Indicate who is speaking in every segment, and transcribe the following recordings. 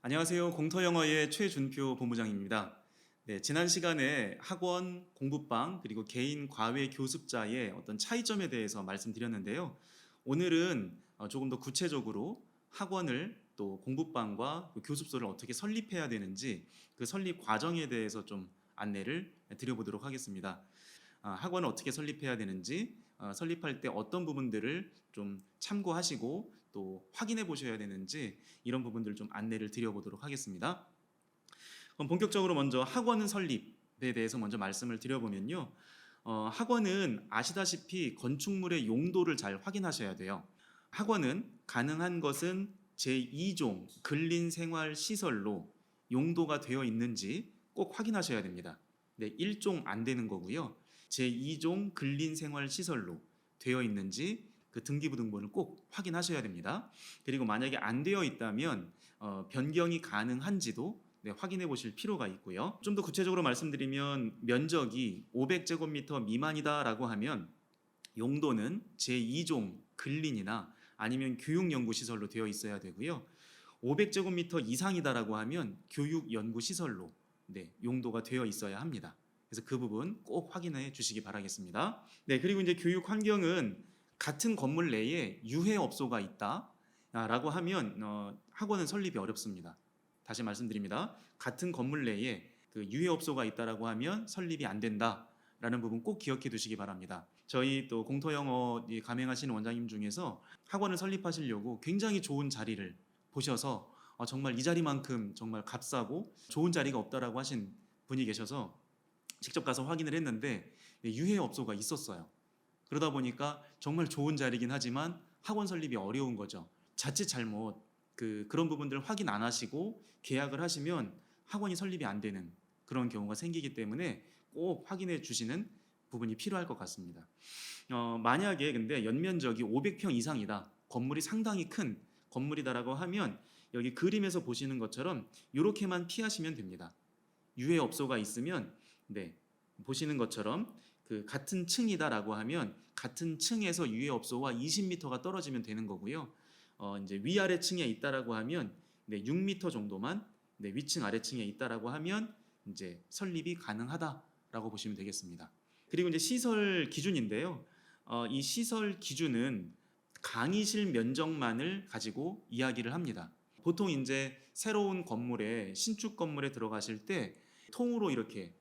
Speaker 1: 안녕하세요. 공터영어의 최준표 본부장입니다. 네, 지난 시간에 학원, 공부방, 그리고 개인 과외 교습자의 어떤 차이점에 대해서 말씀드렸는데요. 오늘은 조금 더 구체적으로 학원을 또 공부방과 그 교습소를 어떻게 설립해야 되는지 그 설립 과정에 대해서 좀 안내를 드려보도록 하겠습니다. 학원을 어떻게 설립해야 되는지, 설립할 때 어떤 부분들을 좀 참고하시고 또 확인해 보셔야 되는지 이런 부분들을 좀 안내를 드려보도록 하겠습니다. 그럼 본격적으로 먼저 학원 설립에 대해서 먼저 말씀을 드려보면요. 학원은 아시다시피 건축물의 용도를 잘 확인하셔야 돼요. 학원은 가능한 것은 제2종 근린생활시설로 용도가 되어 있는지 꼭 확인하셔야 됩니다. 네, 1종 안 되는 거고요. 제2종 근린생활시설로 되어 있는지 그 등기부 등본을 꼭 확인하셔야 됩니다. 그리고 만약에 안 되어 있다면 변경이 가능한지도 확인해 보실 필요가 있고요. 좀 더 구체적으로 말씀드리면 면적이 500제곱미터 미만이다라고 하면 용도는 제2종 근린이나 아니면 교육연구시설로 되어 있어야 되고요. 500제곱미터 이상이다라고 하면 교육연구시설로 용도가 되어 있어야 합니다. 그래서 그 부분 꼭 확인해 주시기 바라겠습니다. 네, 그리고 이제 교육 환경은 같은 건물 내에 유해업소가 있다라고 하면 학원은 설립이 어렵습니다. 다시 말씀드립니다. 같은 건물 내에 그 유해업소가 있다라고 하면 설립이 안 된다라는 부분 꼭 기억해 두시기 바랍니다. 저희 또 공터영어 가맹하시는 원장님 중에서 학원을 설립하시려고 굉장히 좋은 자리를 보셔서 정말 이 자리만큼 정말 값싸고 좋은 자리가 없다라고 하신 분이 계셔서 직접 가서 확인을 했는데 유해업소가 있었어요. 그러다 보니까 정말 좋은 자리긴 하지만 학원 설립이 어려운 거죠. 자칫 잘못 그런 부분들 확인 안 하시고 계약을 하시면 학원이 설립이 안 되는 그런 경우가 생기기 때문에 꼭 확인해 주시는 부분이 필요할 것 같습니다. 만약에 근데 연면적이 500평 이상이다, 건물이 상당히 큰 건물이다라고 하면 여기 그림에서 보시는 것처럼 이렇게만 피하시면 됩니다. 유해업소가 있으면 보시는 것처럼 그 같은 층이다라고 하면 같은 층에서 유해업소와 20m가 떨어지면 되는 거고요. 이제 위아래 층에 있다라고 하면 6m 정도만 위층 아래층에 있다라고 하면 이제 설립이 가능하다라고 보시면 되겠습니다. 그리고 이제 시설 기준인데요. 이 시설 기준은 강의실 면적만을 가지고 이야기를 합니다. 보통 이제 새로운 건물에 신축 건물에 들어가실 때 통으로 이렇게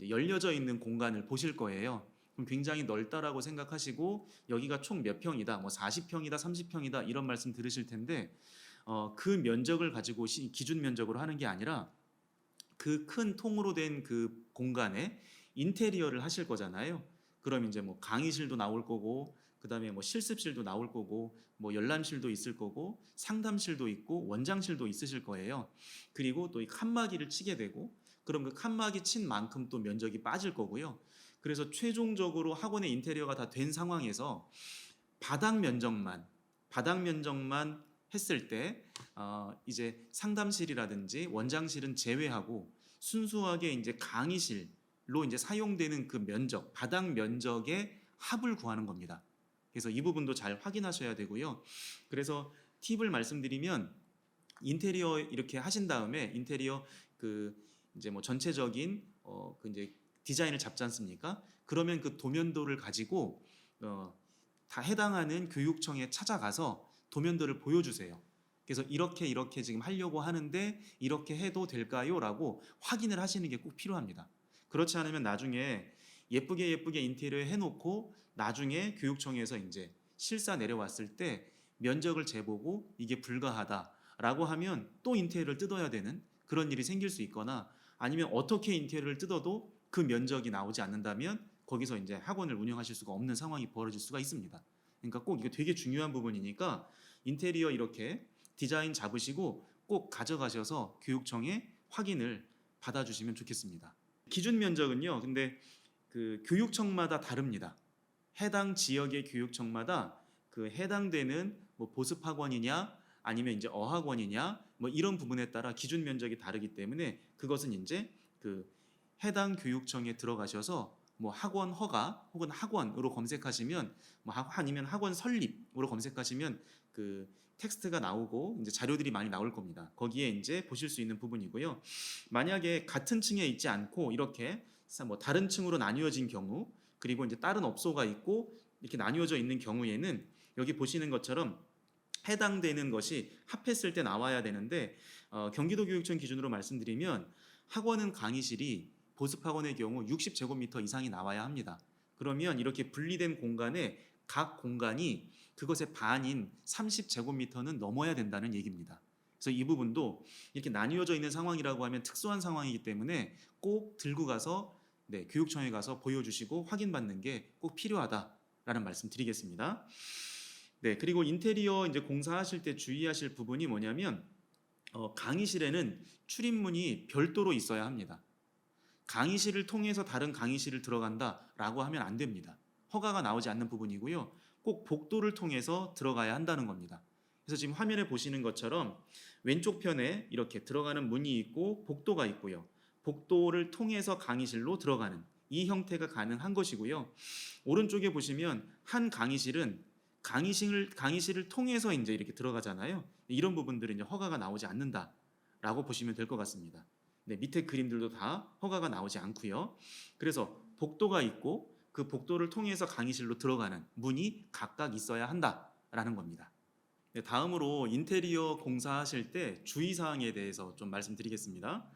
Speaker 1: 열려져 있는 공간을 보실 거예요. 그럼 굉장히 넓다라고 생각하시고 여기가 총 몇 평이다, 뭐 40평이다, 30평이다 이런 말씀 들으실 텐데 그 면적을 가지고 기준 면적으로 하는 게 아니라 그 큰 통으로 된 그 공간에 인테리어를 하실 거잖아요. 그럼 이제 뭐 강의실도 나올 거고 그다음에 뭐 실습실도 나올 거고 뭐 열람실도 있을 거고 상담실도 있고 원장실도 있으실 거예요. 그리고 또 이 칸막이를 치게 되고 그럼 그 칸막이 친 만큼 또 면적이 빠질 거고요. 그래서 최종적으로 학원의 인테리어가 다 된 상황에서 바닥 면적만 했을 때 이제 상담실이라든지 원장실은 제외하고 순수하게 이제 강의실로 이제 사용되는 그 면적, 바닥 면적의 합을 구하는 겁니다. 그래서 이 부분도 잘 확인하셔야 되고요. 그래서 팁을 말씀드리면 인테리어 이렇게 하신 다음에 인테리어 그 이제 뭐 전체적인 그 이제 디자인을 잡지 않습니까? 그러면 그 도면도를 가지고 다 해당하는 교육청에 찾아가서 도면도를 보여주세요. 그래서 이렇게 지금 하려고 하는데 이렇게 해도 될까요? 라고 확인을 하시는 게 꼭 필요합니다. 그렇지 않으면 나중에 예쁘게 인테리어 해놓고 나중에 교육청에서 이제 실사 내려왔을 때 면적을 재보고 이게 불가하다라고 하면 또 인테리어를 뜯어야 되는 그런 일이 생길 수 있거나 아니면 어떻게 인테리어를 뜯어도 그 면적이 나오지 않는다면 거기서 이제 학원을 운영하실 수가 없는 상황이 벌어질 수가 있습니다. 그러니까 꼭 이거 되게 중요한 부분이니까 인테리어 이렇게 디자인 잡으시고 꼭 가져가셔서 교육청에 확인을 받아주시면 좋겠습니다. 기준 면적은요, 근데 그 교육청마다 다릅니다. 해당 지역의 교육청마다 그 해당되는 뭐 보습학원이냐 아니면 이제 어학원이냐 뭐 이런 부분에 따라 기준 면적이 다르기 때문에 그것은 이제 그 해당 교육청에 들어가셔서 뭐 학원 허가 혹은 학원으로 검색하시면 뭐 아니면 학원 설립으로 검색하시면 그 텍스트가 나오고 이제 자료들이 많이 나올 겁니다. 거기에 이제 보실 수 있는 부분이고요. 만약에 같은 층에 있지 않고 이렇게 뭐 다른 층으로 나뉘어진 경우, 그리고 이제 다른 업소가 있고 이렇게 나뉘어져 있는 경우에는 여기 보시는 것처럼 해당되는 것이 합했을 때 나와야 되는데, 경기도교육청 기준으로 말씀드리면 학원은 강의실이 보습학원의 경우 60제곱미터 이상이 나와야 합니다. 그러면 이렇게 분리된 공간에 각 공간이 그것의 반인 30제곱미터는 넘어야 된다는 얘기입니다. 그래서 이 부분도 이렇게 나뉘어져 있는 상황이라고 하면 특수한 상황이기 때문에 꼭 들고 가서 교육청에 가서 보여주시고 확인받는 게 꼭 필요하다라는 말씀 드리겠습니다. 그리고 인테리어 이제 공사하실 때 주의하실 부분이 뭐냐면, 강의실에는 출입문이 별도로 있어야 합니다. 강의실을 통해서 다른 강의실을 들어간다라고 하면 안 됩니다. 허가가 나오지 않는 부분이고요. 꼭 복도를 통해서 들어가야 한다는 겁니다. 그래서 지금 화면에 보시는 것처럼 왼쪽 편에 이렇게 들어가는 문이 있고 복도가 있고요. 복도를 통해서 강의실로 들어가는 이 형태가 가능한 것이고요. 오른쪽에 보시면 한 강의실은 강의실을 통해서 이제 이렇게 들어가잖아요. 이런 부분들은 이제 허가가 나오지 않는다라고 보시면 될 것 같습니다. 밑에 그림들도 다 허가가 나오지 않고요. 그래서 복도가 있고 그 복도를 통해서 강의실로 들어가는 문이 각각 있어야 한다라는 겁니다. 다음으로 인테리어 공사하실 때 주의사항에 대해서 좀 말씀드리겠습니다.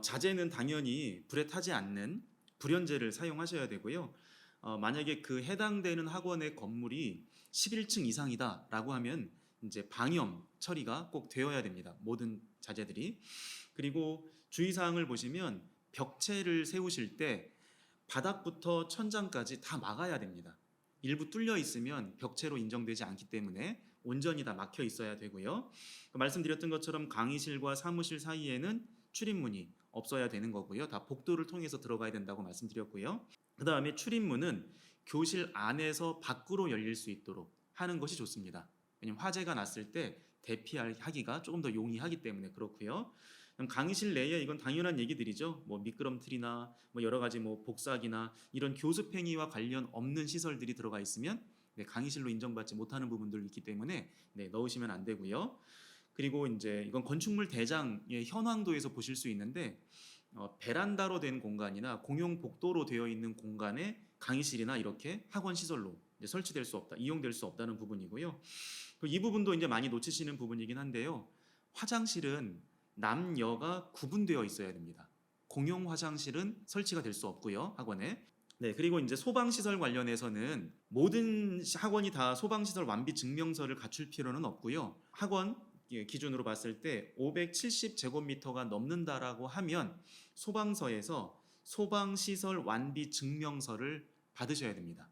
Speaker 1: 자재는 당연히 불에 타지 않는 불연재를 사용하셔야 되고요. 만약에 그 해당되는 학원의 건물이 11층 이상이다라고 하면 이제 방염 처리가 꼭 되어야 됩니다. 모든 자재들이. 그리고 주의사항을 보시면 벽체를 세우실 때 바닥부터 천장까지 다 막아야 됩니다. 일부 뚫려 있으면 벽체로 인정되지 않기 때문에 온전히 다 막혀 있어야 되고요. 말씀드렸던 것처럼 강의실과 사무실 사이에는 출입문이 없어야 되는 거고요. 다 복도를 통해서 들어가야 된다고 말씀드렸고요. 그 다음에 출입문은 교실 안에서 밖으로 열릴 수 있도록 하는 것이 좋습니다. 왜냐하면 화재가 났을 때 대피하기가 조금 더 용이하기 때문에 그렇고요. 그럼 강의실 내에 이건 당연한 얘기들이죠. 뭐 미끄럼틀이나 뭐 여러 가지 뭐 복사기나 이런 교습 행위와 관련 없는 시설들이 들어가 있으면 강의실로 인정받지 못하는 부분들이 있기 때문에 넣으시면 안 되고요. 그리고 이제 이건 건축물 대장의 현황도에서 보실 수 있는데, 베란다로 된 공간이나 공용 복도로 되어 있는 공간에 강의실이나 이렇게 학원 시설로 설치될 수 없다, 이용될 수 없다는 부분이고요. 이 부분도 이제 많이 놓치시는 부분이긴 한데요. 화장실은 남녀가 구분되어 있어야 됩니다. 공용 화장실은 설치가 될 수 없고요, 학원에. 그리고 이제 소방시설 관련해서는 모든 학원이 다 소방시설 완비 증명서를 갖출 필요는 없고요. 학원 기준으로 봤을 때 570제곱미터가 넘는다라고 하면 소방서에서 소방시설 완비 증명서를 받으셔야 됩니다.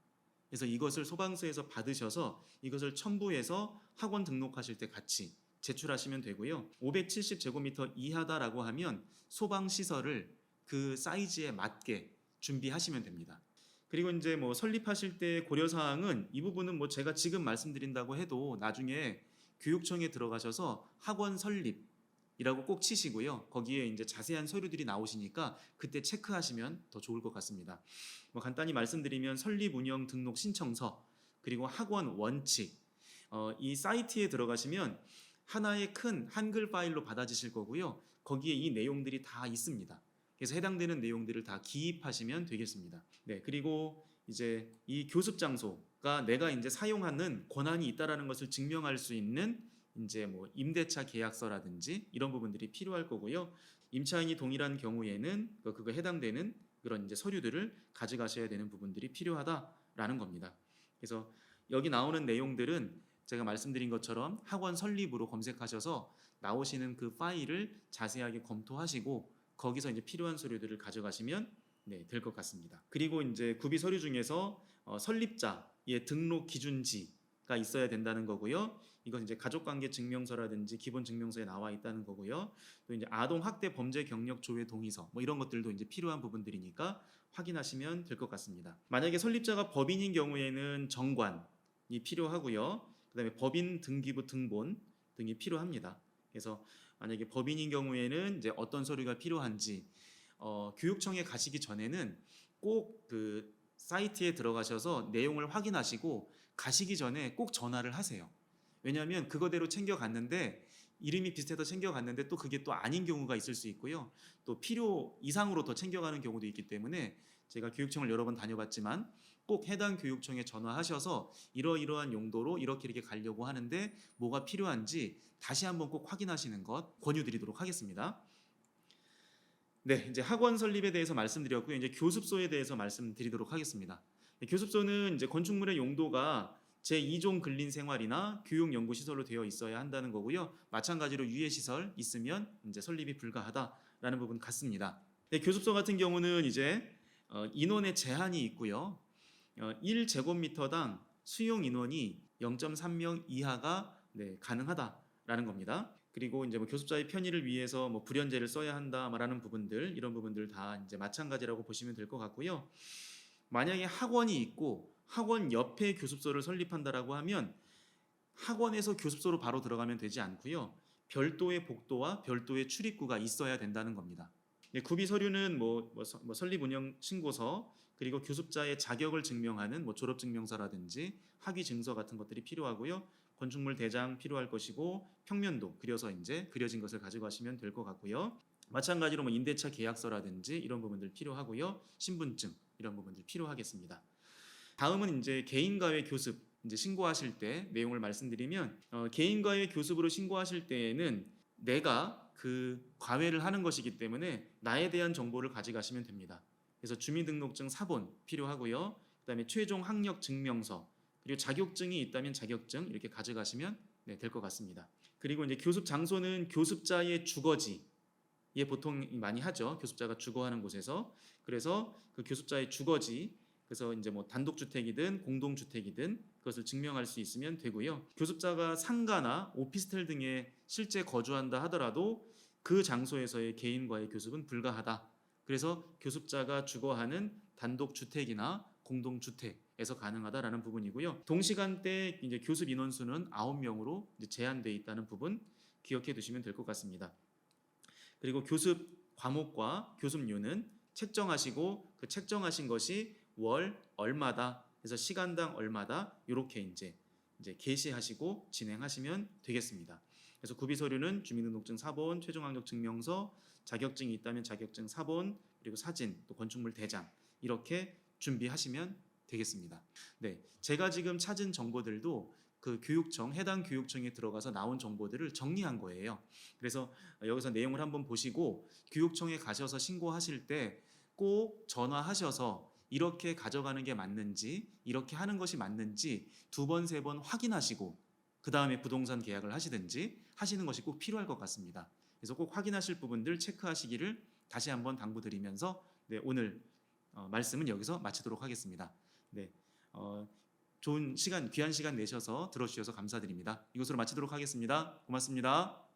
Speaker 1: 그래서 이것을 소방서에서 받으셔서 이것을 첨부해서 학원 등록하실 때 같이 제출하시면 되고요. 570제곱미터 이하다라고 하면 소방시설을 그 사이즈에 맞게 준비하시면 됩니다. 그리고 이제 뭐 설립하실 때 고려사항은 이 부분은 뭐 제가 지금 말씀드린다고 해도 나중에 교육청에 들어가셔서 학원 설립이라고 꼭 치시고요. 거기에 이제 자세한 서류들이 나오시니까 그때 체크하시면 더 좋을 것 같습니다. 뭐 간단히 말씀드리면 설립 운영 등록 신청서, 그리고 학원 원칙, 이 사이트에 들어가시면 하나의 큰 한글 파일로 받아지실 거고요. 거기에 이 내용들이 다 있습니다. 그래서 해당되는 내용들을 다 기입하시면 되겠습니다. 그리고 이제 이 교습 장소가 내가 이제 사용하는 권한이 있다라는 것을 증명할 수 있는 이제 뭐 임대차 계약서라든지 이런 부분들이 필요할 거고요. 임차인이 동일한 경우에는 그거 해당되는 그런 이제 서류들을 가져가셔야 되는 부분들이 필요하다라는 겁니다. 그래서 여기 나오는 내용들은 제가 말씀드린 것처럼 학원 설립으로 검색하셔서 나오시는 그 파일을 자세하게 검토하시고 거기서 이제 필요한 서류들을 가져가시면 될 것 같습니다. 그리고 이제 구비 서류 중에서 설립자의 등록 기준지가 있어야 된다는 거고요. 이건 이제 가족관계 증명서라든지 기본 증명서에 나와 있다는 거고요. 또 이제 아동 학대 범죄 경력 조회 동의서 뭐 이런 것들도 이제 필요한 부분들이니까 확인하시면 될 것 같습니다. 만약에 설립자가 법인인 경우에는 정관이 필요하고요. 그다음에 법인 등기부 등본 등이 필요합니다. 그래서 만약에 법인인 경우에는 이제 어떤 서류가 필요한지 교육청에 가시기 전에는 꼭 그 사이트에 들어가셔서 내용을 확인하시고 가시기 전에 꼭 전화를 하세요. 왜냐하면 그거대로 챙겨갔는데 이름이 비슷해서 챙겨갔는데 또 그게 또 아닌 경우가 있을 수 있고요. 또 필요 이상으로 더 챙겨가는 경우도 있기 때문에 제가 교육청을 여러 번 다녀봤지만 꼭 해당 교육청에 전화하셔서 이러이러한 용도로 이렇게 가려고 하는데 뭐가 필요한지 다시 한번 꼭 확인하시는 것 권유드리도록 하겠습니다. 네, 이제 학원 설립에 대해서 말씀드렸고요. 이제 교습소에 대해서 말씀드리도록 하겠습니다. 교습소는 이제 건축물의 용도가 제2종 근린생활이나 교육연구시설로 되어 있어야 한다는 거고요. 마찬가지로 유해시설 있으면 이제 설립이 불가하다라는 부분 같습니다. 네, 교습소 같은 경우는 이제 인원의 제한이 있고요. 1제곱미터당 수용 인원이 0.3명 이하가 가능하다라는 겁니다. 그리고 이제 뭐 교습자의 편의를 위해서 뭐 불연제를 써야 한다 말하는 부분들 이런 부분들 다 이제 마찬가지라고 보시면 될 것 같고요. 만약에 학원이 있고 학원 옆에 교습소를 설립한다라고 하면 학원에서 교습소로 바로 들어가면 되지 않고요. 별도의 복도와 별도의 출입구가 있어야 된다는 겁니다. 구비 서류는 설립 운영 신고서 그리고 교습자의 자격을 증명하는 졸업 증명서라든지 학위 증서 같은 것들이 필요하고요. 건축물 대장 필요할 것이고 평면도 그려서 이제 그려진 것을 가져가시면 될 것 같고요. 마찬가지로 임대차 계약서라든지 이런 부분들 필요하고요. 신분증 이런 부분들 필요하겠습니다. 다음은 이제 개인과외 교습 이제 신고하실 때 내용을 말씀드리면 개인과외 교습으로 신고하실 때에는 내가 그 과외를 하는 것이기 때문에 나에 대한 정보를 가져가시면 됩니다. 그래서 주민등록증 사본 필요하고요. 그다음에 최종 학력 증명서 그리고 자격증이 있다면 자격증 이렇게 가져가시면 될 것 같습니다. 그리고 이제 교습 장소는 교습자의 주거지에 보통 많이 하죠. 교습자가 주거하는 곳에서 그래서 그 교습자의 주거지 그래서 이제 단독주택이든 공동주택이든 그것을 증명할 수 있으면 되고요. 교습자가 상가나 오피스텔 등에 실제 거주한다 하더라도 그 장소에서의 개인과의 교습은 불가하다. 그래서 교습자가 주거하는 단독주택이나 공동주택에서 가능하다라는 부분이고요. 동시간대 이제 교습 인원수는 9명으로 제한되어 있다는 부분 기억해 두시면 될 것 같습니다. 그리고 교습 과목과 교습료는 책정하시고 그 책정하신 것이 월 얼마다 해서 시간당 얼마다 이렇게 이제 게시하시고 진행하시면 되겠습니다. 그래서 구비 서류는 주민등록증 사본, 최종 학력 증명서, 자격증이 있다면 자격증 사본, 그리고 사진, 또 건축물 대장 이렇게 준비하시면 되겠습니다. 네, 제가 지금 찾은 정보들도 그 교육청 해당 교육청에 들어가서 나온 정보들을 정리한 거예요. 그래서 여기서 내용을 한번 보시고 교육청에 가셔서 신고하실 때 꼭 전화하셔서 이렇게 가져가는 게 맞는지 이렇게 하는 것이 맞는지 2번, 3번 확인하시고 그 다음에 부동산 계약을 하시든지 하시는 것이 꼭 필요할 것 같습니다. 그래서 꼭 확인하실 부분들 체크하시기를 다시 한번 당부드리면서 오늘 말씀은 여기서 마치도록 하겠습니다. 좋은 시간, 귀한 시간 내셔서 들어주셔서 감사드립니다. 이것으로 마치도록 하겠습니다. 고맙습니다.